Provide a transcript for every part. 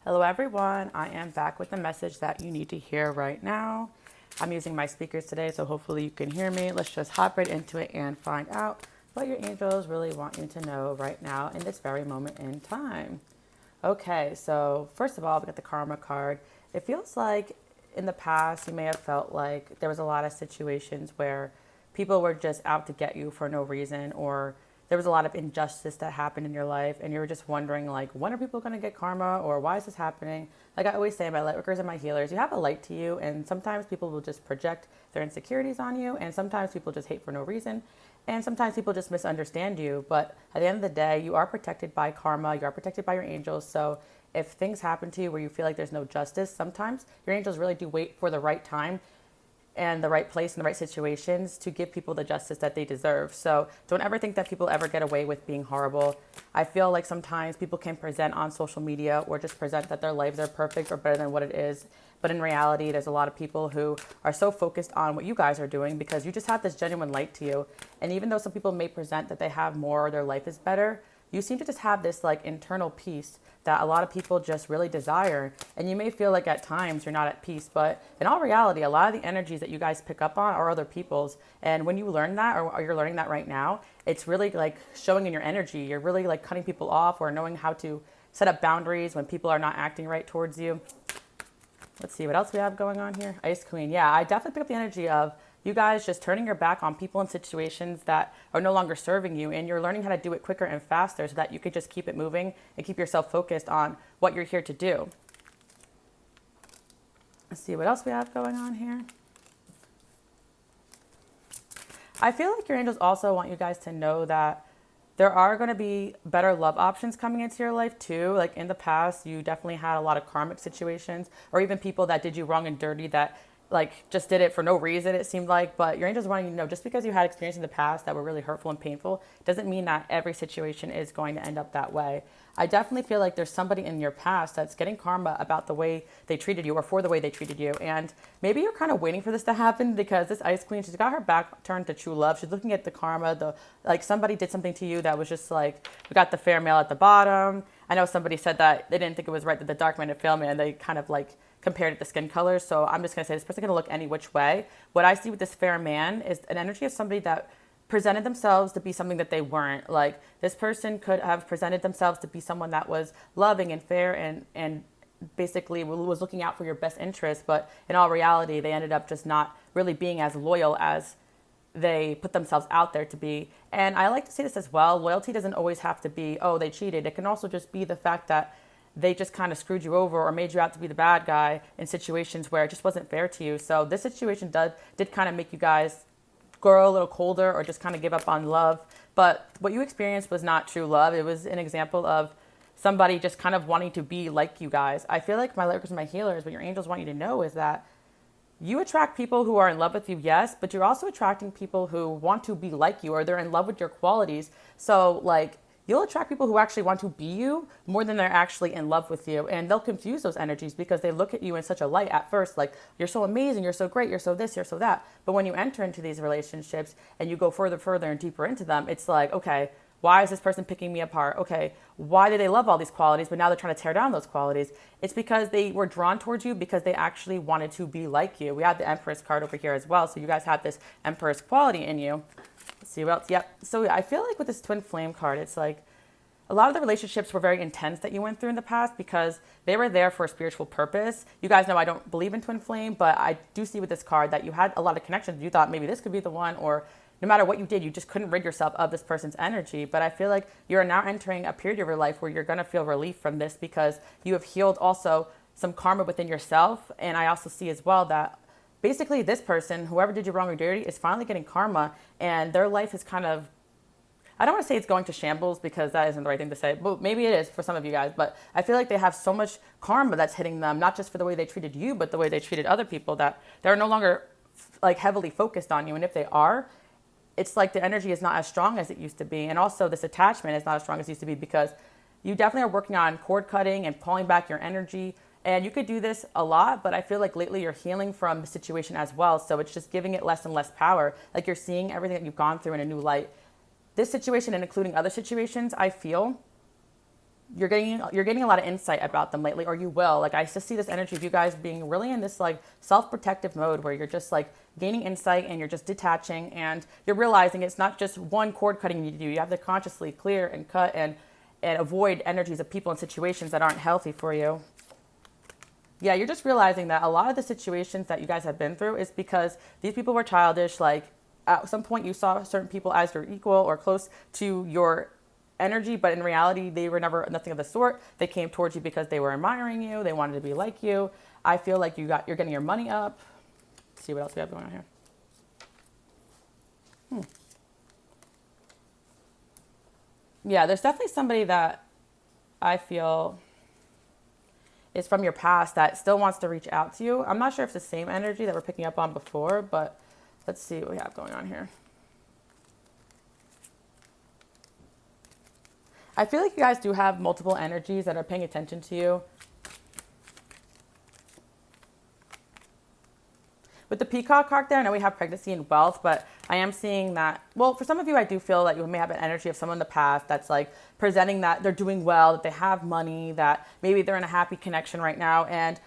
Hello everyone, I am back with a message that you need to hear right now. I'm using my speakers today, so hopefully you can hear me. Let's just hop right into it and find out what your angels really want you to know right now in this very moment in time. Okay, so first of all, we got the karma card. It feels like in the past you may have felt like there was a lot of situations where people were just out to get you for no reason, or there was a lot of injustice that happened in your life and you were just wondering like, when are people going to get karma, or why is this happening? Like I always say, my light workers and my healers, you have a light to you, and sometimes people will just project their insecurities on you, and sometimes people just hate for no reason, and sometimes people just misunderstand you. But at the end of the day, you are protected by karma, you are protected by your angels. So if things happen to you where you feel like there's no justice, sometimes your angels really do wait for the right time and the right place and the right situations to give people the justice that they deserve. So don't ever think that people ever get away with being horrible. I feel like sometimes people can present on social media or just present that their lives are perfect or better than what it is. But in reality, there's a lot of people who are so focused on what you guys are doing because you just have this genuine light to you. And even though some people may present that they have more or their life is better, you seem to just have this like internal peace that a lot of people just really desire. And you may feel like at times you're not at peace, but in all reality, a lot of the energies that you guys pick up on are other people's. And when you learn that, or you're learning that right now, it's really like showing in your energy. You're really like cutting people off or knowing how to set up boundaries when people are not acting right towards you. Let's see what else we have going on here. Ice Queen. Yeah, I definitely pick up the energy of you guys just turning your back on people and situations that are no longer serving you, and you're learning how to do it quicker and faster so that you could just keep it moving and keep yourself focused on what you're here to do. Let's see what else we have going on here. I feel like your angels also want you guys to know that there are going to be better love options coming into your life too. Like in the past, you definitely had a lot of karmic situations, or even people that did you wrong and dirty that like just did it for no reason, it seemed like. But your angels wanting you to know, just because you had experiences in the past that were really hurtful and painful doesn't mean that every situation is going to end up that way. I definitely feel like there's somebody in your past that's getting karma about the way they treated you or for the way they treated you. And maybe you're kind of waiting for this to happen because this Ice Queen, she's got her back turned to true love. She's looking at the karma, the like somebody did something to you that was just like, we got the fair male at the bottom. I know somebody said that they didn't think it was right that the dark man had failed me, and they kind of like compared it to skin colors. So I'm just going to say this person can look any which way. What I see with this fair man is an energy of somebody that presented themselves to be something that they weren't. Like this person could have presented themselves to be someone that was loving and fair and basically was looking out for your best interest, but in all reality they ended up just not really being as loyal as they put themselves out there to be. And I like to say this as well, loyalty doesn't always have to be, oh, they cheated. It can also just be the fact that they just kind of screwed you over or made you out to be the bad guy in situations where it just wasn't fair to you. So this situation did kind of make you guys grow a little colder or just kind of give up on love. But what you experienced was not true love. It was an example of somebody just kind of wanting to be like you guys. I feel like my light workers and my healers, what your angels want you to know is that you attract people who are in love with you, yes, but you're also attracting people who want to be like you, or they're in love with your qualities. So like you'll attract people who actually want to be you more than they're actually in love with you. And they'll confuse those energies because they look at you in such a light at first, like you're so amazing, you're so great, you're so this, you're so that. But when you enter into these relationships and you go further and deeper into them, it's like, okay, why is this person picking me apart? Okay, why do they love all these qualities, but now they're trying to tear down those qualities? It's because they were drawn towards you because they actually wanted to be like you. We have the Empress card over here as well. So you guys have this Empress quality in you. Let's see what else. Yep. So I feel like with this twin flame card, it's like a lot of the relationships were very intense that you went through in the past because they were there for a spiritual purpose. You guys know I don't believe in twin flame, but I do see with this card that you had a lot of connections. You thought maybe this could be the one, or no matter what you did, you just couldn't rid yourself of this person's energy. But I feel like you're now entering a period of your life where you're going to feel relief from this because you have healed also some karma within yourself. And I also see as well that basically this person, whoever did you wrong or dirty, is finally getting karma, and their life is kind of, I don't want to say it's going to shambles because that isn't the right thing to say, but maybe it is for some of you guys. But I feel like they have so much karma that's hitting them, not just for the way they treated you, but the way they treated other people, that they're no longer like heavily focused on you. And if they are, it's like the energy is not as strong as it used to be. And also this attachment is not as strong as it used to be because you definitely are working on cord cutting and pulling back your energy. And you could do this a lot, but I feel like lately you're healing from the situation as well. So it's just giving it less and less power. Like you're seeing everything that you've gone through in a new light. This situation, and including other situations, I feel you're getting a lot of insight about them lately, or you will. Like I just see this energy of you guys being really in this like self-protective mode where you're just like gaining insight and you're just detaching and you're realizing it's not just one cord cutting you do. You have to consciously clear and cut and avoid energies of people and situations that aren't healthy for you. Yeah, you're just realizing that a lot of the situations that you guys have been through is because these people were childish. Like at some point you saw certain people as your equal or close to your energy, but in reality, they were never nothing of the sort. They came towards you because they were admiring you. They wanted to be like you. I feel like you're getting your money up. Let's see what else we have going on here. Yeah, there's definitely somebody that I feel is from your past that still wants to reach out to you. I'm not sure if it's the same energy that we're picking up on before, but let's see what we have going on here. I feel like you guys do have multiple energies that are paying attention to you. With the peacock card there, I know we have pregnancy and wealth, but I am seeing that, well, for some of you, I do feel that you may have an energy of someone in the past that's like presenting that they're doing well, that they have money, that maybe they're in a happy connection right now. And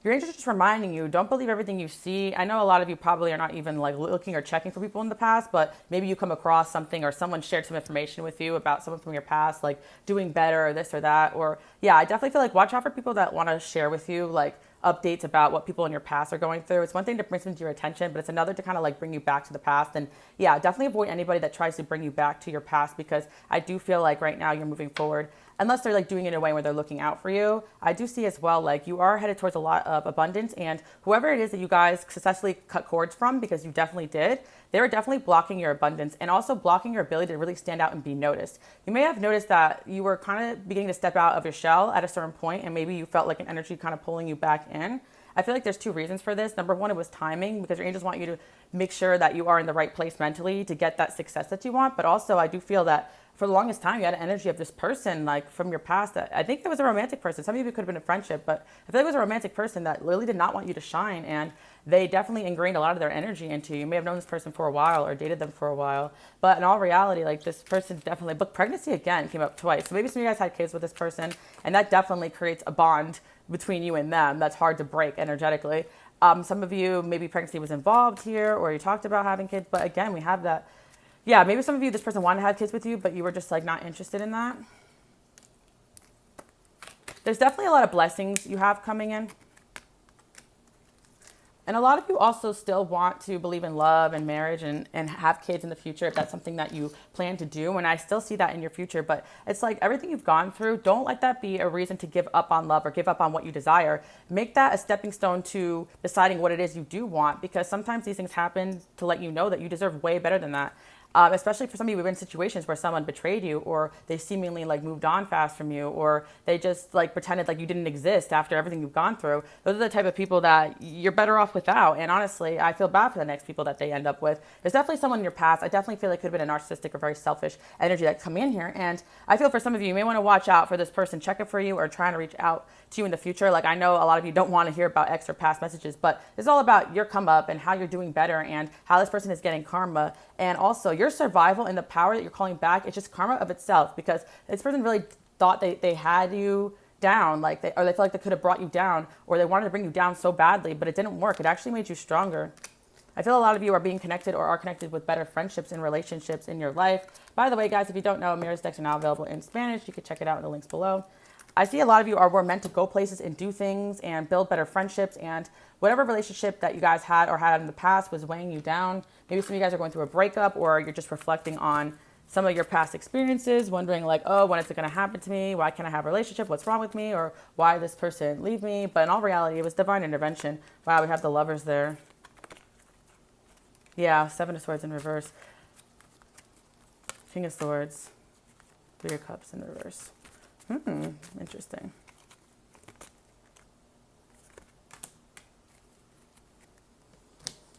your angels are just reminding you, don't believe everything you see. I know a lot of you probably are not even like looking or checking for people in the past, but maybe you come across something or someone shared some information with you about someone from your past, like doing better or this or that. Or yeah, I definitely feel like watch out for people that want to share with you like updates about what people in your past are going through. It's one thing to bring something to your attention, but it's another to kind of like bring you back to the past. And yeah, definitely avoid anybody that tries to bring you back to your past, because I do feel like right now you're moving forward. Unless they're like doing it in a way where they're looking out for you. I do see as well, like you are headed towards a lot of abundance, and whoever it is that you guys successfully cut cords from, because you definitely did, they were definitely blocking your abundance and also blocking your ability to really stand out and be noticed. You may have noticed that you were kind of beginning to step out of your shell at a certain point, and maybe you felt like an energy kind of pulling you back in. I feel like there's two reasons for this. Number one, it was timing, because your angels want you to make sure that you are in the right place mentally to get that success that you want. But also I do feel that for the longest time, you had an energy of this person, like from your past, that I think it was a romantic person. Some of you could have been a friendship, but I feel like it was a romantic person that really did not want you to shine. And they definitely ingrained a lot of their energy into you. You may have known this person for a while or dated them for a while, but in all reality, like this person definitely, but pregnancy again came up twice. So maybe some of you guys had kids with this person, and that definitely creates a bond between you and them that's hard to break energetically. Some of you, maybe pregnancy was involved here, or you talked about having kids, but again, we have that. Yeah, maybe some of you, this person wanted to have kids with you, but you were just like not interested in that. There's definitely a lot of blessings you have coming in. And a lot of you also still want to believe in love and marriage and have kids in the future, if that's something that you plan to do. And I still see that in your future, but it's like everything you've gone through, don't let that be a reason to give up on love or give up on what you desire. Make that a stepping stone to deciding what it is you do want, because sometimes these things happen to let you know that you deserve way better than that. Especially for some of you, we've been in situations where someone betrayed you, or they seemingly like moved on fast from you, or they just like pretended like you didn't exist after everything you've gone through. Those are the type of people that you're better off without. And honestly, I feel bad for the next people that they end up with. There's definitely someone in your past. I definitely feel like it could have been a narcissistic or very selfish energy that come in here. And I feel for some of you, you may want to watch out for this person checking for you or trying to reach out to you in the future. Like I know a lot of you don't want to hear about ex or past messages, but it's all about your come up and how you're doing better and how this person is getting karma. And also your survival and the power that you're calling back, it's just karma of itself, because this person really thought they had you down, like they felt like they could have brought you down, or they wanted to bring you down so badly, but it didn't work. It actually made you stronger. I feel a lot of you are being connected or are connected with better friendships and relationships in your life. By the way, guys, if you don't know, Amiras decks are now available in Spanish. You can check it out in the links below. I see a lot of you were meant to go places and do things and build better friendships, and whatever relationship that you guys had or had in the past was weighing you down. Maybe some of you guys are going through a breakup, or you're just reflecting on some of your past experiences, wondering like, oh, when is it going to happen to me? Why can't I have a relationship? What's wrong with me? Or why did this person leave me? But in all reality, it was divine intervention. Wow, we have the Lovers there. Yeah, Seven of Swords in reverse. King of Swords. Three of Cups in reverse. Interesting.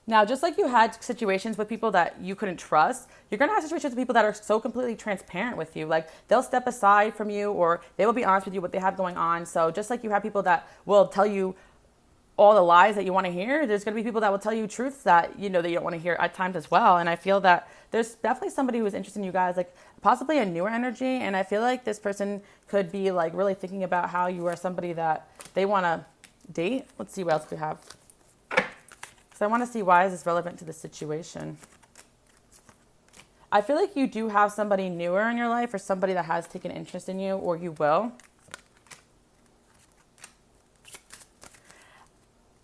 Now, just like you had situations with people that you couldn't trust, you're going to have situations with people that are so completely transparent with you. Like they'll step aside from you, or they will be honest with you what they have going on. So just like you have people that will tell you all the lies that you want to hear. There's going to be people that will tell you truths that, you know, that you don't want to hear at times as well. And I feel that there's definitely somebody who is interested in you guys, like possibly a newer energy. And I feel like this person could be like really thinking about how you are somebody that they want to date. Let's see what else we have. So I want to see, why is this relevant to the situation? I feel like you do have somebody newer in your life, or somebody that has taken interest in you, or you will.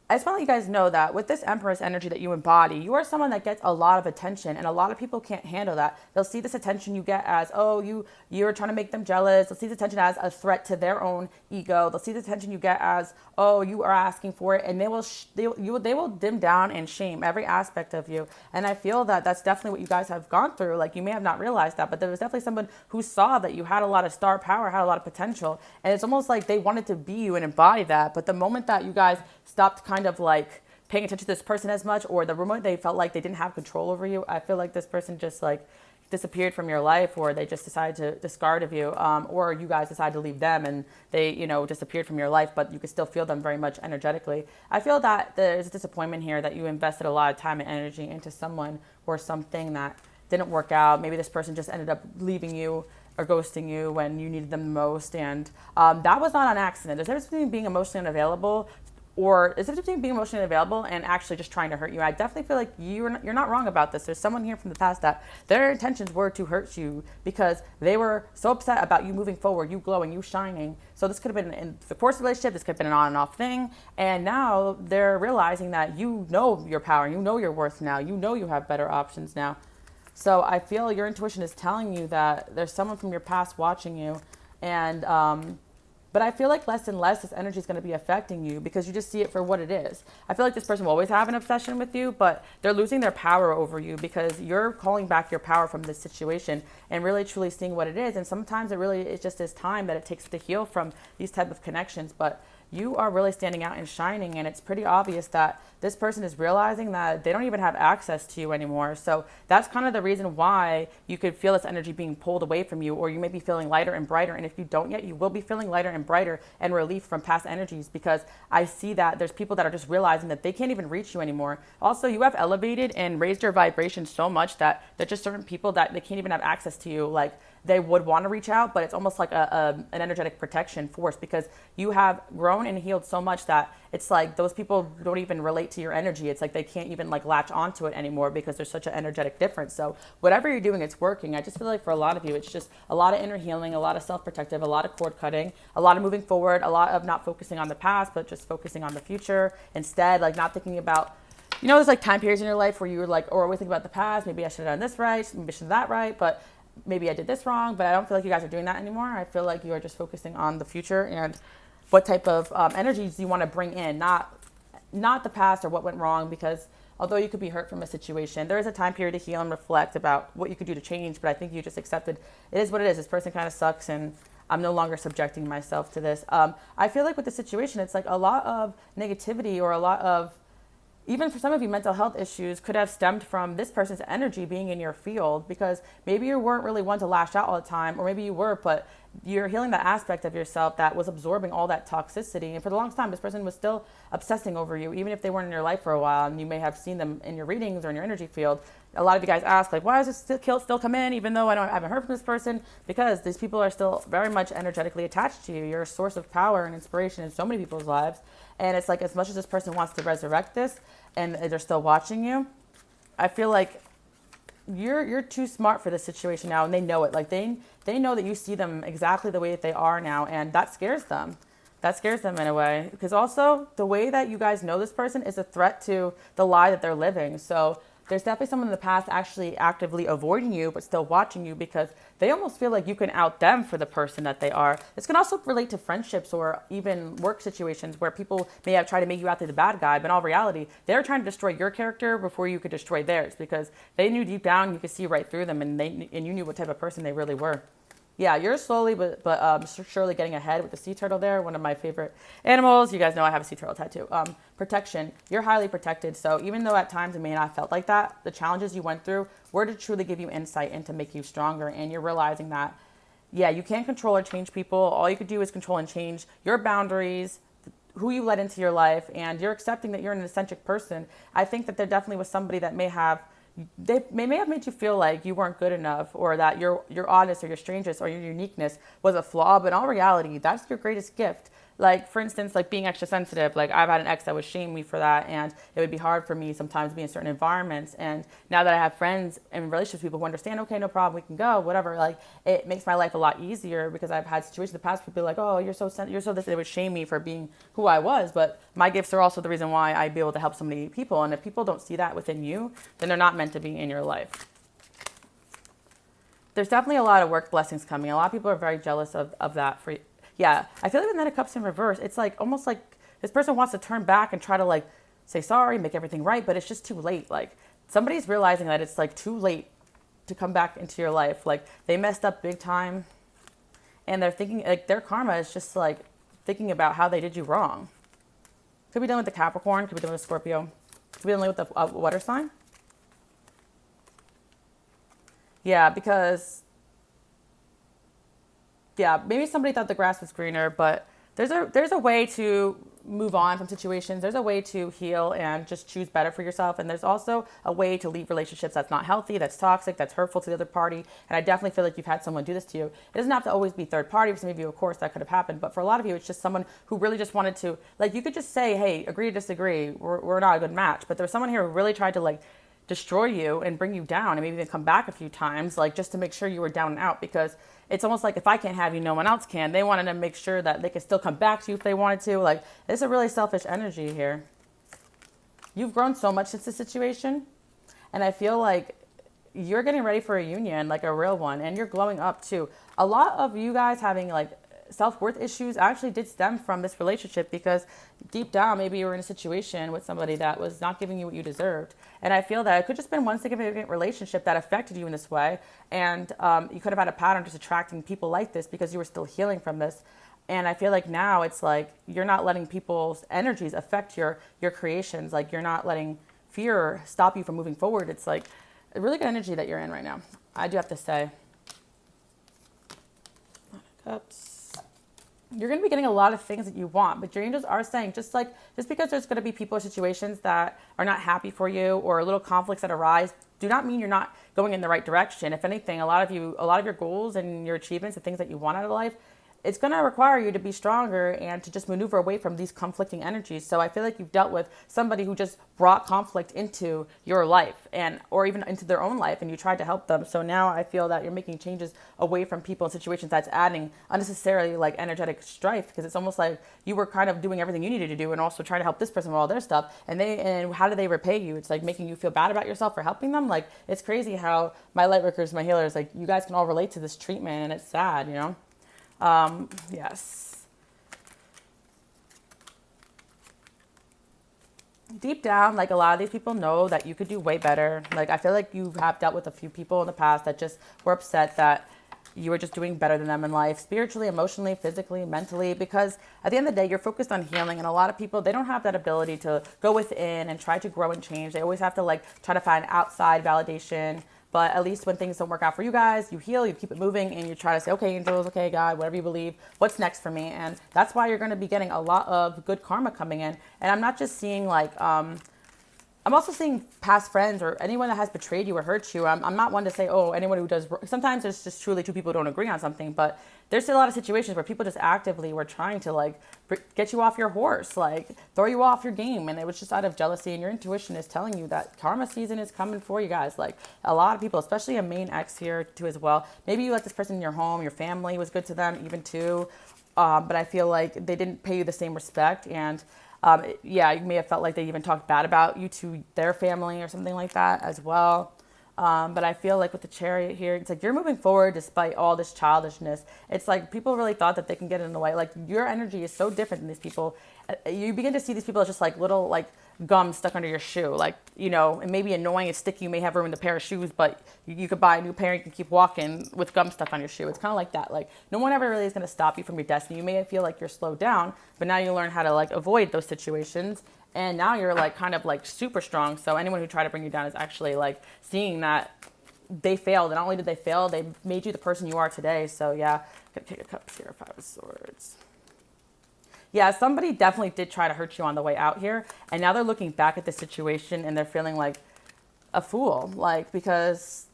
I just want to let you guys know that with this Empress energy that you embody, you are someone that gets a lot of attention, and a lot of people can't handle that. They'll see this attention you get as, oh, you're trying to make them jealous. They'll see this attention as a threat to their own ego. They'll see the attention you get as, oh, you are asking for it, and they will dim down and shame every aspect of you. And I feel that that's definitely what you guys have gone through. Like, you may have not realized that, but there was definitely someone who saw that you had a lot of star power, had a lot of potential, and it's almost like they wanted to be you and embody that. But the moment that you guys stopped kind of like paying attention to this person as much, or the moment they felt like they didn't have control over you, I feel like this person just like disappeared from your life, or they just decided to discard of you, or you guys decided to leave them and they, you know, disappeared from your life, but you could still feel them very much energetically. I feel that there's a disappointment here, that you invested a lot of time and energy into someone or something that didn't work out. Maybe this person just ended up leaving you or ghosting you when you needed them the most, and that was not an accident. There's a difference between being emotionally unavailable, or is it between being emotionally available and actually just trying to hurt you? I definitely feel like you're not wrong about this. There's someone here from the past that their intentions were to hurt you because they were so upset about you moving forward, you glowing, you shining. So this could have been in the course of the relationship, this could have been an on and off thing. And now they're realizing that you know your power, you know your worth now, you know you have better options now. So I feel your intuition is telling you that there's someone from your past watching you, and but I feel like less and less this energy is going to be affecting you, because you just see it for what it is. I feel like this person will always have an obsession with you, but they're losing their power over you because you're calling back your power from this situation and really truly seeing what it is. And sometimes it really is just this time that it takes to heal from these type of connections. But you are really standing out and shining, and it's pretty obvious that this person is realizing that they don't even have access to you anymore. So that's kind of the reason why you could feel this energy being pulled away from you, or you may be feeling lighter and brighter. And if you don't yet, you will be feeling lighter and brighter and relief from past energies, because I see that there's people that are just realizing that they can't even reach you anymore. Also, you have elevated and raised your vibration so much that there's just certain people that they can't even have access to you. Like, they would want to reach out, but it's almost like an energetic protection force, because you have grown and healed so much that it's like those people don't even relate to your energy. It's like they can't even like latch onto it anymore, because there's such an energetic difference. So whatever you're doing, it's working. I just feel like for a lot of you, it's just a lot of inner healing, a lot of self-protective, a lot of cord cutting, a lot of moving forward, a lot of not focusing on the past, but just focusing on the future instead, like not thinking about, you know, there's like time periods in your life where you were like, or always think about the past. Maybe I should have done this right. Maybe I should have that right. But maybe I did this wrong. But I don't feel like you guys are doing that anymore. I feel like you are just focusing on the future and what type of energies you want to bring in, not the past or what went wrong, because although you could be hurt from a situation, there is a time period to heal and reflect about what you could do to change. But I think you just accepted it is what it is. This person kind of sucks, and I'm no longer subjecting myself to this. I feel like with the situation, it's like a lot of negativity, or a lot of, even for some of you, mental health issues could have stemmed from this person's energy being in your field, because maybe you weren't really one to lash out all the time, or maybe you were, but you're healing that aspect of yourself that was absorbing all that toxicity. And for the longest time, this person was still obsessing over you, even if they weren't in your life for a while, and you may have seen them in your readings or in your energy field. A lot of you guys ask, like, why does this still come in, even though I haven't heard from this person? Because these people are still very much energetically attached to you. You're a source of power and inspiration in so many people's lives. And it's like, as much as this person wants to resurrect this, and they're still watching you, I feel like you're too smart for this situation now, and they know it. Like, they know that you see them exactly the way that they are now, and that scares them. That scares them in a way, because also the way that you guys know this person is a threat to the lie that they're living. So there's definitely someone in the past actually actively avoiding you, but still watching you, because they almost feel like you can out them for the person that they are. This can also relate to friendships or even work situations where people may have tried to make you out to the bad guy, but in all reality, they're trying to destroy your character before you could destroy theirs, because they knew deep down you could see right through them, and you knew what type of person they really were. Yeah, you're slowly but surely getting ahead with the sea turtle there, one of my favorite animals. You guys know I have a sea turtle tattoo. Protection. You're highly protected. So even though at times it may not have felt like that, the challenges you went through were to truly give you insight and to make you stronger. And you're realizing that, yeah, you can't control or change people. All you could do is control and change your boundaries, who you let into your life, and you're accepting that you're an eccentric person, I think that there definitely was somebody that may have made you feel like you weren't good enough, or that your oddness or your strangeness or your uniqueness was a flaw. But in all reality, that's your greatest gift. Like, for instance, like being extra sensitive. Like, I've had an ex that would shame me for that, and it would be hard for me sometimes to be in certain environments. And now that I have friends and relationships, people who understand, okay, no problem, we can go, whatever. Like, it makes my life a lot easier, because I've had situations in the past, people like, oh, you're so this. They would shame me for being who I was. But my gifts are also the reason why I'd be able to help so many people. And if people don't see that within you, then they're not meant to be in your life. There's definitely a lot of work blessings coming. A lot of people are very jealous of that for you. Yeah, I feel like with Knight of Cups in reverse, it's like almost like this person wants to turn back and try to like say sorry, make everything right, but it's just too late. Like, somebody's realizing that it's like too late to come back into your life. Like, they messed up big time, and they're thinking like their karma is just like thinking about how they did you wrong. Could be dealing with the Capricorn, could be dealing with Scorpio, could be dealing with the water sign. Yeah, because maybe somebody thought the grass was greener, but there's a way to move on from situations. There's a way to heal and just choose better for yourself. And there's also a way to leave relationships that's not healthy, that's toxic, that's hurtful to the other party. And I definitely feel like you've had someone do this to you. It doesn't have to always be third party. For some of you, of course, that could have happened. But for a lot of you, it's just someone who really just wanted to, like, you could just say, hey, agree to disagree. We're not a good match. But there's someone here who really tried to, like, destroy you and bring you down, and maybe even come back a few times, like, just to make sure you were down and out. Because it's almost like, if I can't have you, no one else can. They wanted to make sure that they could still come back to you if they wanted to. Like, it's a really selfish energy here. You've grown so much since this situation, and I feel like you're getting ready for a union, like a real one, and you're glowing up too. A lot of you guys having like self-worth issues actually did stem from this relationship, because deep down, maybe you were in a situation with somebody that was not giving you what you deserved. And I feel that it could just been one significant relationship that affected you in this way. And you could have had a pattern just attracting people like this because you were still healing from this. And I feel like now it's like you're not letting people's energies affect your creations. Like, you're not letting fear stop you from moving forward. It's like a really good energy that you're in right now, I do have to say. Cups. You're going to be getting a lot of things that you want, but your angels are saying, just because there's going to be people or situations that are not happy for you, or little conflicts that arise, do not mean you're not going in the right direction. If anything, a lot of your goals and your achievements, the things that you want out of life, it's going to require you to be stronger and to just maneuver away from these conflicting energies. So I feel like you've dealt with somebody who just brought conflict into your life, or even into their own life, and you tried to help them. So now I feel that you're making changes away from people and situations that's adding unnecessarily like energetic strife, because it's almost like you were kind of doing everything you needed to do and also trying to help this person with all their stuff. And how do they repay you? It's like making you feel bad about yourself for helping them. Like, it's crazy how my light workers, my healers, like, you guys can all relate to this treatment, and it's sad, you know? Yes. Deep down, like, a lot of these people know that you could do way better. Like, I feel like you have dealt with a few people in the past that just were upset that you were just doing better than them in life, spiritually, emotionally, physically, mentally, because at the end of the day, you're focused on healing. And a lot of people, they don't have that ability to go within and try to grow and change. They always have to like try to find outside validation. But at least when things don't work out for you guys, you heal, you keep it moving, and you try to say, okay, angels, okay, God, whatever you believe, what's next for me? And that's why you're going to be getting a lot of good karma coming in. And I'm not just seeing like, I'm also seeing past friends or anyone that has betrayed you or hurt you. I'm not one to say, oh, anyone who does. Sometimes it's just truly two people who don't agree on something. But there's a lot of situations where people just actively were trying to like get you off your horse, like throw you off your game. And it was just out of jealousy. And your intuition is telling you that karma season is coming for you guys. Like a lot of people, especially a main ex here too as well. Maybe you let this person in your home, your family was good to them even too. But I feel like they didn't pay you the same respect. And you may have felt like they even talked bad about you to their family or something like that as well. But I feel like with the Chariot here, it's like you're moving forward despite all this childishness. It's like people really thought that they can get in the way. Like your energy is so different than these people. You begin to see these people as just like little like gum stuck under your shoe. Like, you know, it may be annoying and sticky. You may have ruined a pair of shoes, but you could buy a new pair and you can keep walking with gum stuck on your shoe. It's kind of like that. Like no one ever really is going to stop you from your destiny. You may feel like you're slowed down, but now you learn how to like avoid those situations. And now you're like kind of like super strong. So anyone who tried to bring you down is actually like seeing that they failed. And not only did they fail, they made you the person you are today. So yeah, King of Cups here, 5 of Swords. Yeah, somebody definitely did try to hurt you on the way out here. And now they're looking back at the situation and they're feeling like a fool. Like, because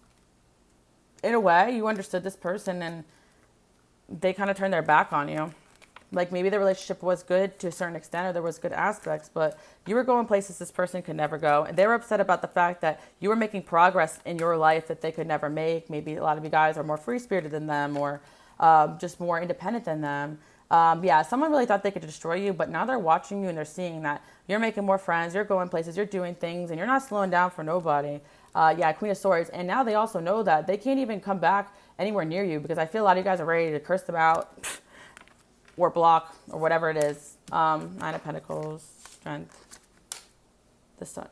in a way, you understood this person and they kind of turned their back on you. Like, maybe the relationship was good to a certain extent or there was good aspects, but you were going places this person could never go. And they were upset about the fact that you were making progress in your life that they could never make. Maybe a lot of you guys are more free-spirited than them, or just more independent than them. Yeah, someone really thought they could destroy you, but now they're watching you and they're seeing that you're making more friends, you're going places, you're doing things, and you're not slowing down for nobody. Yeah, Queen of Swords. And now they also know that they can't even come back anywhere near you, because I feel a lot of you guys are ready to curse them out or block or whatever it is. Nine of Pentacles, Strength, the Sun.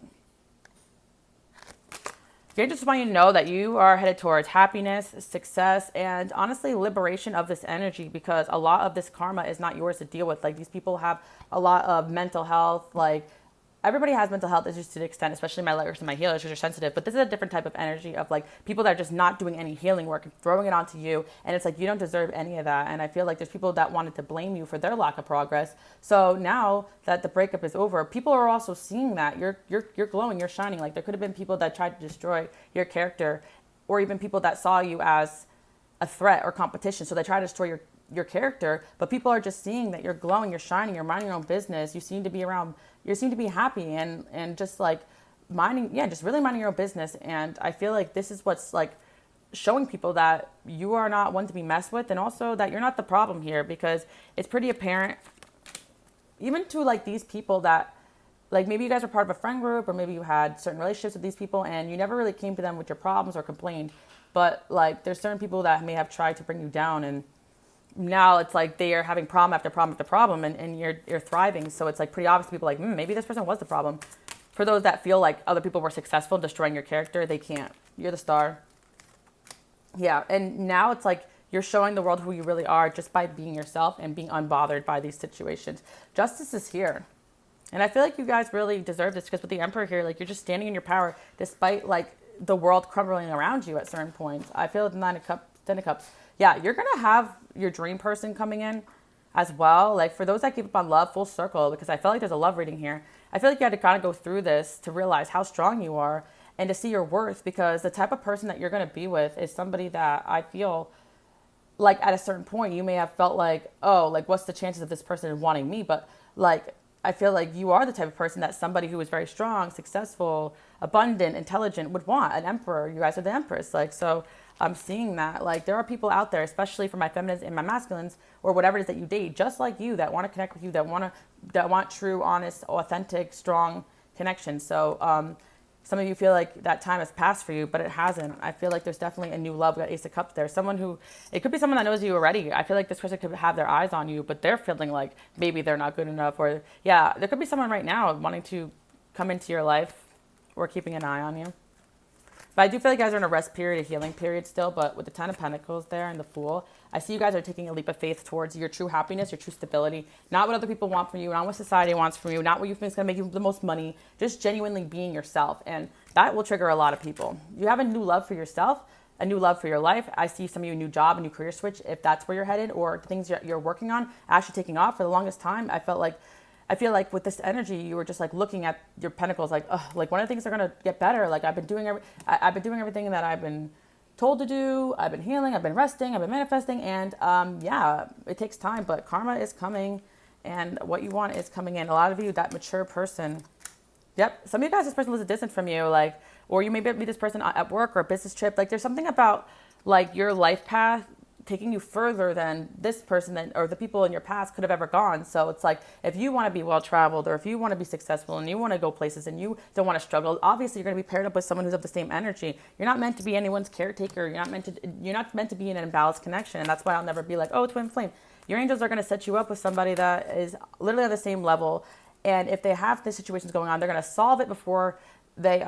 They just want you to know that you are headed towards happiness, success, and honestly, liberation of this energy, because a lot of this karma is not yours to deal with. Like, these people have a lot of mental health. Like, everybody has mental health issues to the extent, especially my lightworkers and my healers, because you're sensitive. But this is a different type of energy of like people that are just not doing any healing work and throwing it onto you. And it's like, you don't deserve any of that. And I feel like there's people that wanted to blame you for their lack of progress. So now that the breakup is over, people are also seeing that you're glowing, you're shining. Like, there could have been people that tried to destroy your character, or even people that saw you as a threat or competition. So they try to destroy your character, but people are just seeing that you're glowing, you're shining, you're minding your own business. You seem to be happy and just like just really minding your own business. And I feel like this is what's like showing people that you are not one to be messed with, and also that you're not the problem here, because it's pretty apparent even to like these people that like maybe you guys were part of a friend group, or maybe you had certain relationships with these people and you never really came to them with your problems or complained. But like, there's certain people that may have tried to bring you down, and now it's like they are having problem after problem after problem, and you're thriving. So it's like pretty obvious to people like, maybe this person was the problem. For those that feel like other people were successful destroying your character, they can't. You're the star. Yeah, and now it's like you're showing the world who you really are just by being yourself and being unbothered by these situations. Justice is here. And I feel like you guys really deserve this, because with the Emperor here, like, you're just standing in your power despite like the world crumbling around you at certain points. I feel the Ten of Cups. Yeah, you're going to have your dream person coming in as well. Like, for those that give up on love, full circle, because I feel like there's a love reading here. I feel like you had to kind of go through this to realize how strong you are and to see your worth, because the type of person that you're going to be with is somebody that I feel like at a certain point you may have felt like, oh, like, what's the chances of this person wanting me? But like, I feel like you are the type of person that somebody who is very strong, successful, abundant, intelligent would want. An emperor. You guys are the empress. Like, so I'm seeing that. Like, there are people out there, especially for my feminines and my masculines, or whatever it is that you date, just like you, that want to connect with you, that want true, honest, authentic, strong connection. So some of you feel like that time has passed for you, but it hasn't. I feel like there's definitely a new love. We got Ace of Cups there. Someone who, it could be someone that knows you already. I feel like this person could have their eyes on you, but they're feeling like maybe they're not good enough. Or yeah, there could be someone right now wanting to come into your life or keeping an eye on you. But I do feel like you guys are in a rest period, a healing period still. But with the Ten of Pentacles there and the Fool, I see you guys are taking a leap of faith towards your true happiness, your true stability. Not what other people want from you, not what society wants from you, not what you think is going to make you the most money. Just genuinely being yourself. And that will trigger a lot of people. You have a new love for yourself, a new love for your life. I see some of you a new job, a new career switch, if that's where you're headed, or the things you're working on actually taking off. For the longest time, I feel like with this energy, you were just like looking at your pentacles like, oh, like, when are things are going to get better? Like, I've been doing everything that I've been told to do. I've been healing, I've been resting, I've been manifesting. And yeah, it takes time, but karma is coming and what you want is coming in. A lot of you, that mature person. Yep. Some of you guys, this person lives distant from you, like, or you maybe meet this person at work or a business trip. Like, there's something about like your life path taking you further than this person or the people in your past could have ever gone. So it's like, if you want to be well-traveled, or if you want to be successful and you want to go places and you don't want to struggle, obviously you're going to be paired up with someone who's of the same energy. You're not meant to be anyone's caretaker. You're not meant to be in an imbalanced connection. And that's why I'll never be like, oh, twin flame. Your angels are going to set you up with somebody that is literally at the same level. And if they have the situations going on, they're going to solve it before they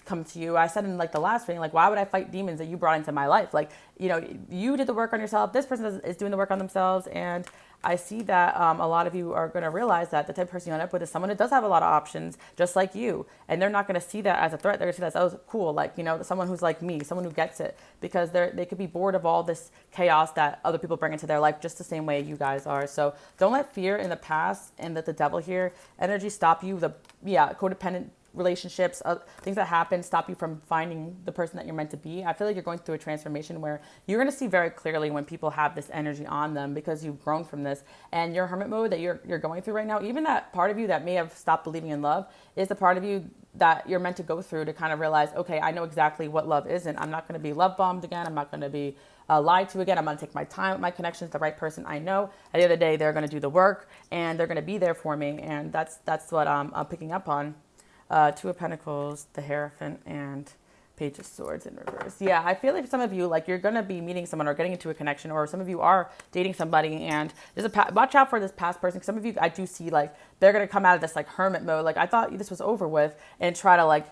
come to you. I said in like the last reading, like, why would I fight demons that you brought into my life? Like, you know, you did the work on yourself. This person is doing the work on themselves. And I see that a lot of you are going to realize that the type of person you end up with is someone who does have a lot of options, just like you. And they're not going to see that as a threat. They're going to see that as, oh, cool, like, you know, someone who's like me, someone who gets it. Because they could be bored of all this chaos that other people bring into their life just the same way you guys are. So don't let fear in the past and that the devil here energy stop you. Codependent relationships, things that happen stop you from finding the person that you're meant to be. I feel like you're going through a transformation where you're going to see very clearly when people have this energy on them because you've grown from this. And your hermit mode that you're going through right now, even that part of you that may have stopped believing in love, is the part of you that you're meant to go through to kind of realize, okay, I know exactly what love isn't. I'm not going to be love bombed again. I'm not going to be lied to again. I'm going to take my time with my connections, the right person I know. At the end of the day, they're going to do the work and they're going to be there for me. And that's what I'm picking up on. Two of Pentacles, the Hierophant, and Page of Swords in reverse. Yeah, I feel like some of you, like, you're going to be meeting someone or getting into a connection, or some of you are dating somebody, and there's watch out for this past person. Some of you, I do see, like, they're going to come out of this, like, hermit mode. Like, I thought this was over with, and try to, like,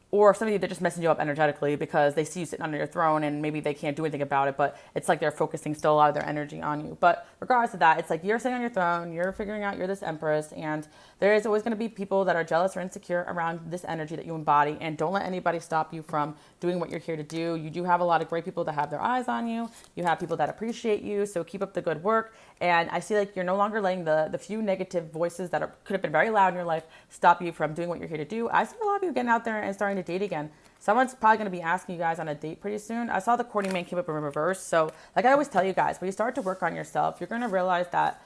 or some of you, they're just messing you up energetically because they see you sitting under your throne and maybe they can't do anything about it, but it's like they're focusing still a lot of their energy on you. But regardless of that, it's like you're sitting on your throne, you're figuring out you're this empress, and there is always going to be people that are jealous or insecure around this energy that you embody. And don't let anybody stop you from doing what you're here to do. You do have a lot of great people that have their eyes on you. You have people that appreciate you, so keep up the good work. And I see like you're no longer letting the few negative voices that could have been very loud in your life stop you from doing what you're here to do. I see a lot of you getting out there and starting to date again. Someone's probably going to be asking you guys on a date pretty soon. I saw the courting man came up in reverse. So like I always tell you guys, when you start to work on yourself, you're going to realize that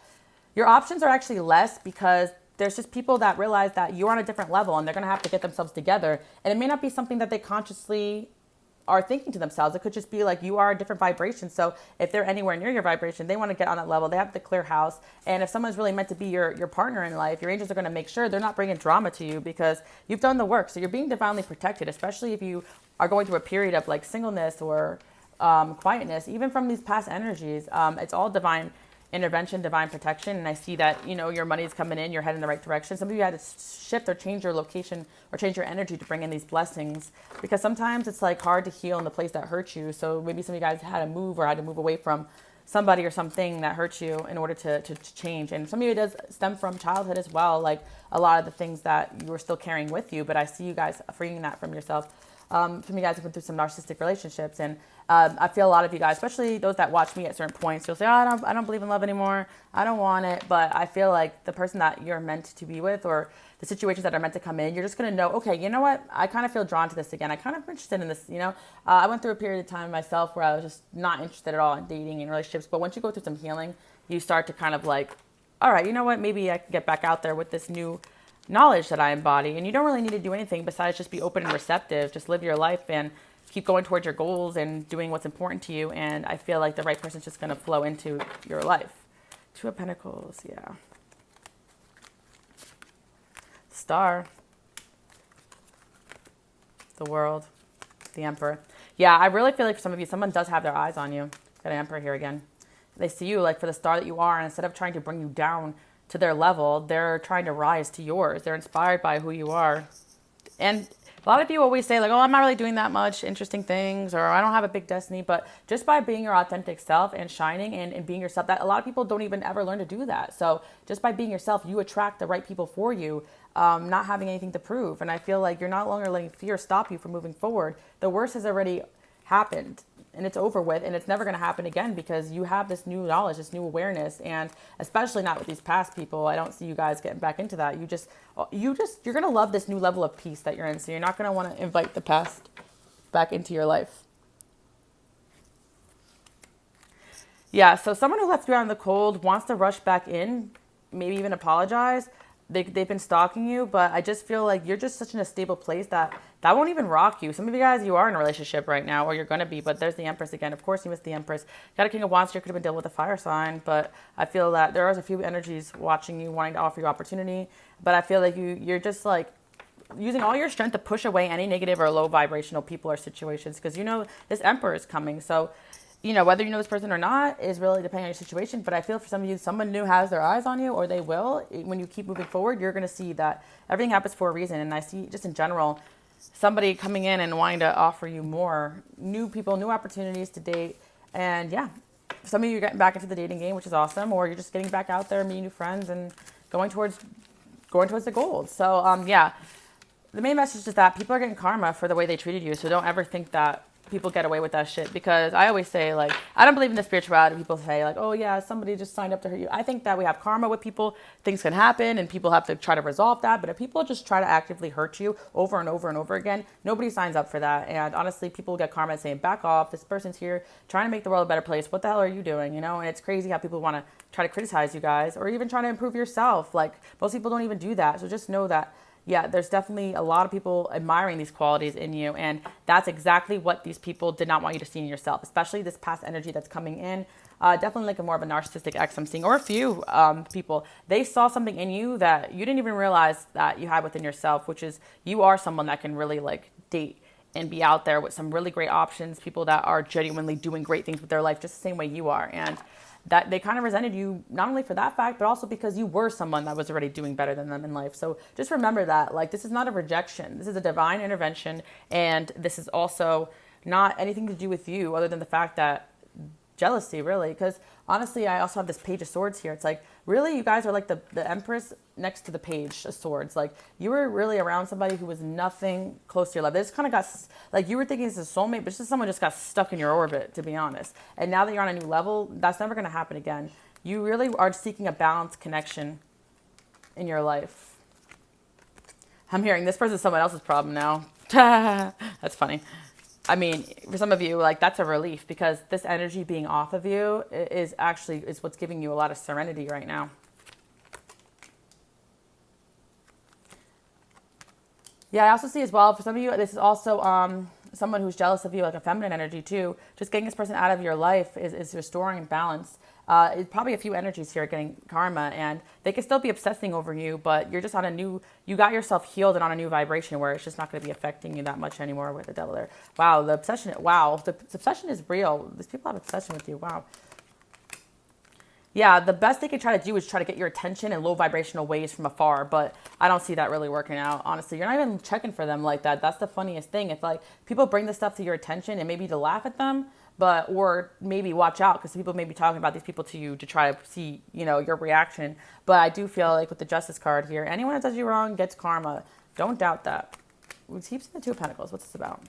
your options are actually less, because there's just people that realize that you're on a different level and they're going to have to get themselves together. And it may not be something that they consciously are thinking to themselves. It could just be like you are a different vibration. So if they're anywhere near your vibration, they want to get on that level. They have to clear house. And if someone's really meant to be your partner in life, your angels are going to make sure they're not bringing drama to you because you've done the work. So you're being divinely protected, especially if you are going through a period of like singleness or quietness, even from these past energies. It's all divine intervention, divine protection. And I see that, you know, your money is coming in, you're heading in the right direction. Some of you had to shift or change your location or change your energy to bring in these blessings, because sometimes it's like hard to heal in the place that hurt you. So maybe some of you guys had to move or had to move away from somebody or something that hurt you in order to change. And some of you, it does stem from childhood as well, like a lot of the things that you were still carrying with you. But I see you guys freeing that from yourself. Some of you guys have been through some narcissistic relationships, and I feel a lot of you guys, especially those that watch me at certain points, you'll say, oh, I don't believe in love anymore. I don't want it. But I feel like the person that you're meant to be with, or the situations that are meant to come in, you're just going to know, okay, you know what? I kind of feel drawn to this again. I kind of am interested in this, you know? I went through a period of time myself where I was just not interested at all in dating and relationships. But once you go through some healing, you start to kind of like, all right, you know what? Maybe I can get back out there with this new knowledge that I embody. And you don't really need to do anything besides just be open and receptive. Just live your life and keep going towards your goals and doing what's important to you. And I feel like the right person's just going to flow into your life. Two of Pentacles, yeah. Star. The World. The Emperor. Yeah, I really feel like for some of you, someone does have their eyes on you. Got an Emperor here again. They see you like for the star that you are, and instead of trying to bring you down to their level, they're trying to rise to yours. They're inspired by who you are. And a lot of you always say like, oh, I'm not really doing that much interesting things, or I don't have a big destiny. But just by being your authentic self and shining and being yourself, that a lot of people don't even ever learn to do that. So just by being yourself, you attract the right people for you, not having anything to prove. And I feel like you're not longer letting fear stop you from moving forward. The worst has already happened. And it's over with, and it's never going to happen again, because you have this new knowledge, this new awareness. And especially not with these past people, I don't see you guys getting back into that. You're going to love this new level of peace that you're in. So you're not going to want to invite the past back into your life. Yeah. So someone who left you out in the cold wants to rush back in, maybe even apologize. They've been stalking you, but I just feel like you're just such in a stable place that won't even rock you. Some of you guys, you are in a relationship right now, or you're going to be, but there's the Empress again. Of course, you missed the Empress. Got a King of Wands here, could have been dealing with a fire sign, but I feel that there are a few energies watching you, wanting to offer you opportunity. But I feel like you're just like using all your strength to push away any negative or low vibrational people or situations, because you know this Emperor is coming. So, you know, whether you know this person or not is really depending on your situation. But I feel for some of you, someone new has their eyes on you, or they will. When you keep moving forward, you're going to see that everything happens for a reason. And I see just in general, somebody coming in and wanting to offer you more new people, new opportunities to date. And yeah, some of you are getting back into the dating game, which is awesome, or you're just getting back out there, meeting new friends, and going towards the goals. So yeah, the main message is that people are getting karma for the way they treated you. So don't ever think that people get away with that shit, because I always say, like, I don't believe in the spirituality. People say, like, oh yeah, somebody just signed up to hurt you. I think that we have karma with people. Things can happen and people have to try to resolve that. But if people just try to actively hurt you over and over and over again, nobody signs up for that. And honestly, people get karma saying, back off, this person's here trying to make the world a better place. What the hell are you doing? You know, and it's crazy how people want to try to criticize you guys, or even try to improve yourself. Like, most people don't even do that. So just know that, yeah, there's definitely a lot of people admiring these qualities in you. And that's exactly what these people did not want you to see in yourself, especially this past energy that's coming in. Definitely like a more of a narcissistic ex I'm seeing, or a few people. They saw something in you that you didn't even realize that you had within yourself, which is you are someone that can really like date and be out there with some really great options, people that are genuinely doing great things with their life just the same way you are. And that they kind of resented you, not only for that fact, but also because you were someone that was already doing better than them in life. So just remember that, like, this is not a rejection. This is a divine intervention. And this is also not anything to do with you other than the fact that jealousy, really. Because honestly, I also have this Page of Swords here. It's like, really, you guys are like the Empress next to the Page of Swords. Like, you were really around somebody who was nothing close to your love. They just kind of got, like, you were thinking it's a soulmate, but it's just someone just got stuck in your orbit, to be honest. And now that you're on a new level, that's never going to happen again. You really are seeking a balanced connection in your life. I'm hearing this person's someone else's problem now. That's funny. I mean, for some of you, like, that's a relief, because this energy being off of you is what's giving you a lot of serenity right now. Yeah, I also see as well, for some of you, this is also someone who's jealous of you, like a feminine energy too. Just getting this person out of your life is restoring balance. It's probably a few energies here getting karma, and they can still be obsessing over you, but you're just on you got yourself healed and on a new vibration where it's just not going to be affecting you that much anymore with the devil there. Wow, the obsession is real. These people have obsession with you. Wow. Yeah, the best they can try to do is try to get your attention in low vibrational ways from afar, but I don't see that really working out. Honestly, you're not even checking for them like that. That's the funniest thing. It's like people bring this stuff to your attention and maybe to laugh at them, or maybe watch out, because people may be talking about these people to you to try to see, your reaction. But I do feel like with the Justice card here, anyone that does you wrong gets karma. Don't doubt that. We keep seeing the Two of Pentacles. What's this about?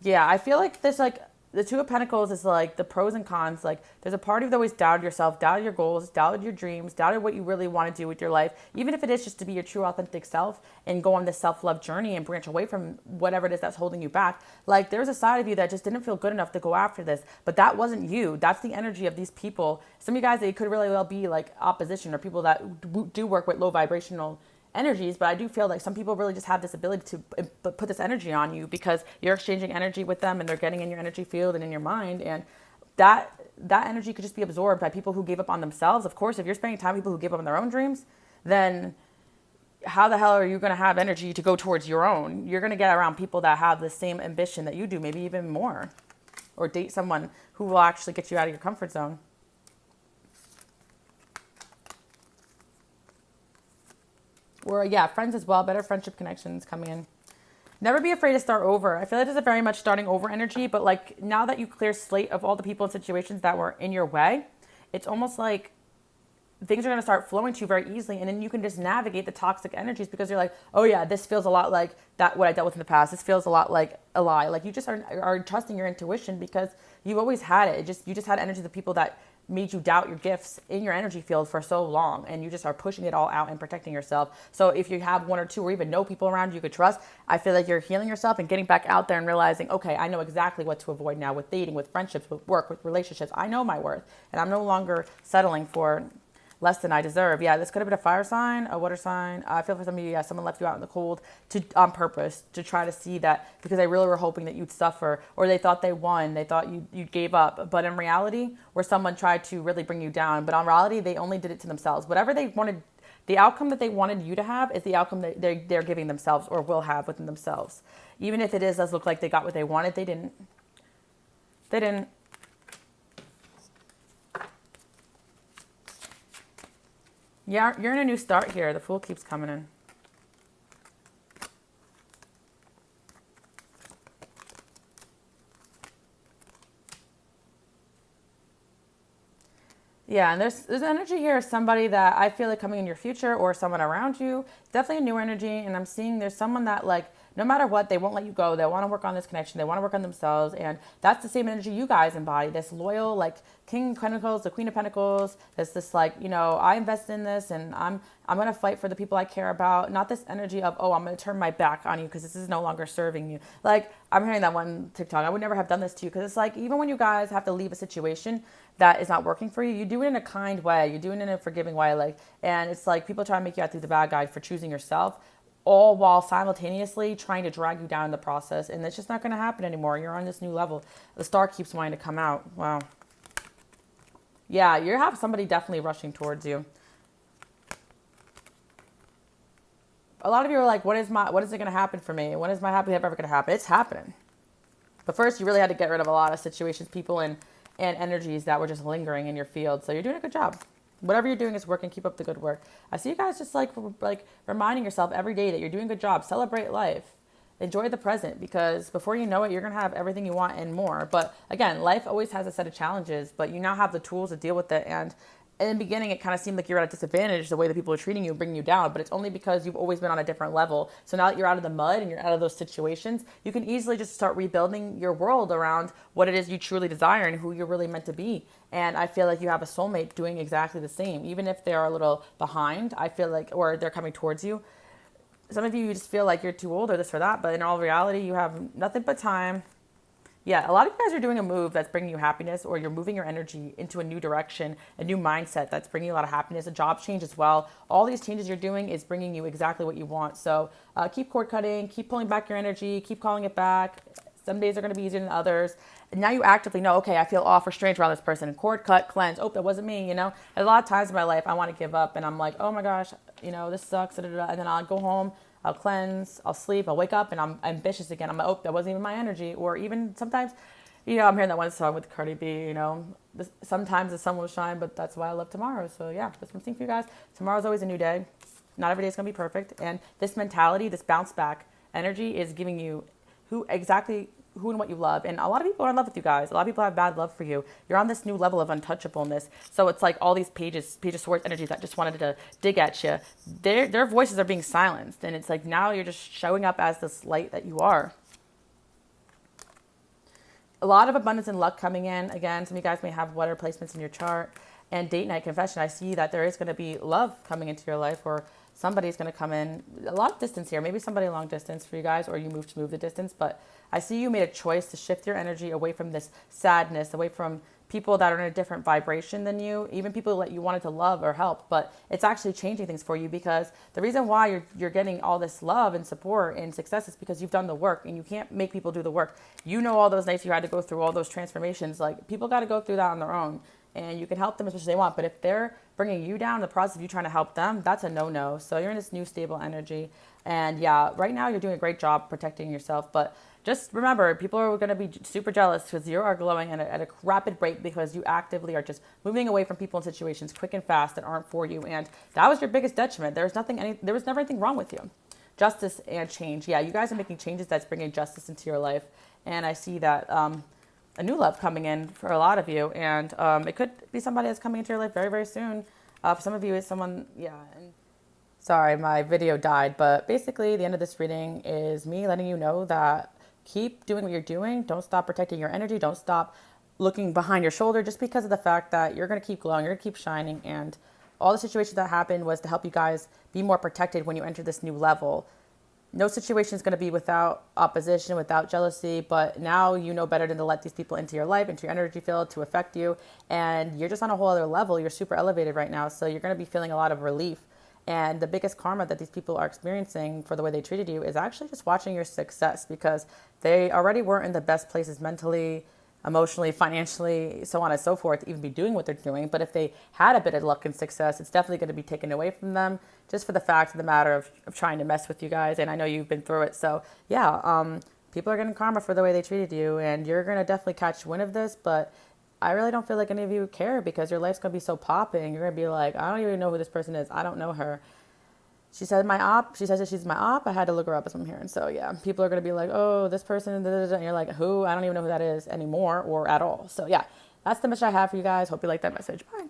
Yeah, I feel like this, like, the Two of Pentacles is like the pros and cons. Like, there's a part of you that always doubted yourself, doubted your goals, doubted your dreams, doubted what you really want to do with your life, even if it is just to be your true authentic self and go on this self-love journey and branch away from whatever it is that's holding you back. Like, there's a side of you that just didn't feel good enough to go after this, but that wasn't you. That's the energy of these people. Some of you guys, they could really well be like opposition, or people that do work with low vibrational energies, but I do feel like some people really just have this ability to put this energy on you, because you're exchanging energy with them and they're getting in your energy field and in your mind, and that energy could just be absorbed by people who gave up on themselves. Of course, if you're spending time with people who give up on their own dreams, then how the hell are you going to have energy to go towards your own? You're going to get around people that have the same ambition that you do, maybe even more, or date someone who will actually get you out of your comfort zone. Or, yeah, friends as well. Better friendship connections coming in. Never be afraid to start over. I feel like this is very much starting over energy, but like, now that you clear slate of all the people and situations that were in your way, it's almost like things are going to start flowing to you very easily, and then you can just navigate the toxic energies, because you're like, oh yeah, this feels a lot like that what I dealt with in the past. This feels a lot like a lie. Like, you just are trusting your intuition, because you've always had it. You just had energies of people that made you doubt your gifts in your energy field for so long, and you just are pushing it all out and protecting yourself. So if you have one or two, or even know people around you could trust, I feel like you're healing yourself and getting back out there and realizing, okay, I know exactly what to avoid now with dating, with friendships, with work, with relationships. I know my worth, and I'm no longer settling for less than I deserve. Yeah, this could have been a fire sign, a water sign. I feel for some of you, yeah, someone left you out in the cold on purpose to try to see that, because they really were hoping that you'd suffer, or they thought they won, they thought you gave up. But in reality, where someone tried to really bring you down, but in reality, they only did it to themselves. Whatever they wanted, the outcome that they wanted you to have is the outcome that they're giving themselves, or will have within themselves. Even if it does look like they got what they wanted, they didn't. They didn't. Yeah, you're in a new start here. The Fool keeps coming in. Yeah, and there's energy here of somebody that I feel like coming in your future or someone around you. Definitely a new energy, and I'm seeing there's someone that like no matter what, they won't let you go. They want to work on this connection. They want to work on themselves, and that's the same energy you guys embody. This loyal, like King of Pentacles, the Queen of Pentacles. This like I invest in this, and I'm gonna fight for the people I care about. Not this energy of I'm gonna turn my back on you because this is no longer serving you. Like I'm hearing that one TikTok. I would never have done this to you because it's like even when you guys have to leave a situation that is not working for you, you do it in a kind way. You do it in a forgiving way. Like, and it's like people try to make you out to be the bad guy for choosing yourself, all while simultaneously trying to drag you down in the process. And it's just not going to happen anymore. You're on this new level. The star keeps wanting to come out. Wow. Yeah, you have somebody definitely rushing towards you. A lot of you are like, what is it going to happen for me? When is my happily ever going to happen? It's happening. But first, you really had to get rid of a lot of situations, people, and energies that were just lingering in your field. So you're doing a good job. Whatever you're doing is working. Keep up the good work. I see you guys just like reminding yourself every day that you're doing a good job. Celebrate life. Enjoy the present, because before you know it, you're going to have everything you want and more. But again, life always has a set of challenges, but you now have the tools to deal with it. And in the beginning, it kind of seemed like you're at a disadvantage the way that people are treating you, bringing you down, but it's only because you've always been on a different level. So now that you're out of the mud and you're out of those situations, you can easily just start rebuilding your world around what it is you truly desire and who you're really meant to be. And I feel like you have a soulmate doing exactly the same, even if they're a little behind, I feel like, or they're coming towards you. Some of you just feel like you're too old or this or that, but in all reality, you have nothing but time. Yeah, a lot of you guys are doing a move that's bringing you happiness, or you're moving your energy into a new direction, a new mindset that's bringing you a lot of happiness, a job change as well. All these changes you're doing is bringing you exactly what you want. So keep cord cutting, keep pulling back your energy, keep calling it back. Some days are going to be easier than others. And now you actively know, okay, I feel off or strange around this person. And cord cut, cleanse. Oh, that wasn't me, A lot of times in my life, I want to give up. And I'm like, oh my gosh, this sucks. And then I'll go home. I'll cleanse, I'll sleep, I'll wake up, and I'm ambitious again. I'm like, oh, that wasn't even my energy. Or even sometimes, I'm hearing that one song with Cardi B, sometimes the sun will shine, but that's why I love tomorrow. So yeah, that's what I'm seeing for you guys. Tomorrow's always a new day. Not every day is going to be perfect. And this mentality, this bounce back energy is giving you who and what you love. And a lot of people are in love with you guys. A lot of people have bad love for you. You're on this new level of untouchableness. So it's like all these page of swords energy that just wanted to dig at you. Their voices are being silenced. And it's like now you're just showing up as this light that you are. A lot of abundance and luck coming in. Again, some of you guys may have water placements in your chart. And date night confession, I see that there is going to be love coming into your life, or somebody's going to come in. A lot of distance here. Maybe somebody long distance for you guys, or you move the distance. But I see you made a choice to shift your energy away from this sadness, away from people that are in a different vibration than you, even people that you wanted to love or help. But it's actually changing things for you, because the reason why you're getting all this love and support and success is because you've done the work, and you can't make people do the work. All those nights you had to go through all those transformations. Like, people got to go through that on their own. And you can help them as much as they want. But if they're bringing you down in the process of you trying to help them, that's a no-no. So you're in this new stable energy. And yeah, right now you're doing a great job protecting yourself. But just remember, people are going to be super jealous because you are glowing at a rapid rate, because you actively are just moving away from people and situations quick and fast that aren't for you. And that was your biggest detriment. There was never anything wrong with you. Justice and change. Yeah, you guys are making changes that's bringing justice into your life. And I see that a new love coming in for a lot of you. And it could be somebody that's coming into your life very, very soon. For some of you, it's someone, sorry, my video died. But basically, the end of this reading is me letting you know that keep doing what you're doing. Don't stop protecting your energy. Don't stop looking behind your shoulder, just because of the fact that you're going to keep glowing. You're going to keep shining. And all the situations that happened was to help you guys be more protected when you enter this new level. No situation is going to be without opposition, without jealousy, but now you know better than to let these people into your life, into your energy field, to affect you. And you're just on a whole other level. You're super elevated right now. So you're going to be feeling a lot of relief. And the biggest karma that these people are experiencing for the way they treated you is actually just watching your success, because they already weren't in the best places mentally, emotionally, financially, so on and so forth, to even be doing what they're doing. But if they had a bit of luck and success, it's definitely going to be taken away from them, just for the fact of the matter of trying to mess with you guys. And I know you've been through it. So yeah, people are getting karma for the way they treated you, and you're going to definitely catch wind of this. But I really don't feel like any of you care, because your life's going to be so popping. You're going to be like, I don't even know who this person is. I don't know her. She said my op. She says that she's my op. I had to look her up, as I'm hearing. So yeah, people are going to be like, oh, this person, da, da, da. And you're like, who? I don't even know who that is anymore or at all. So yeah, that's the message I have for you guys. Hope you like that message. Bye.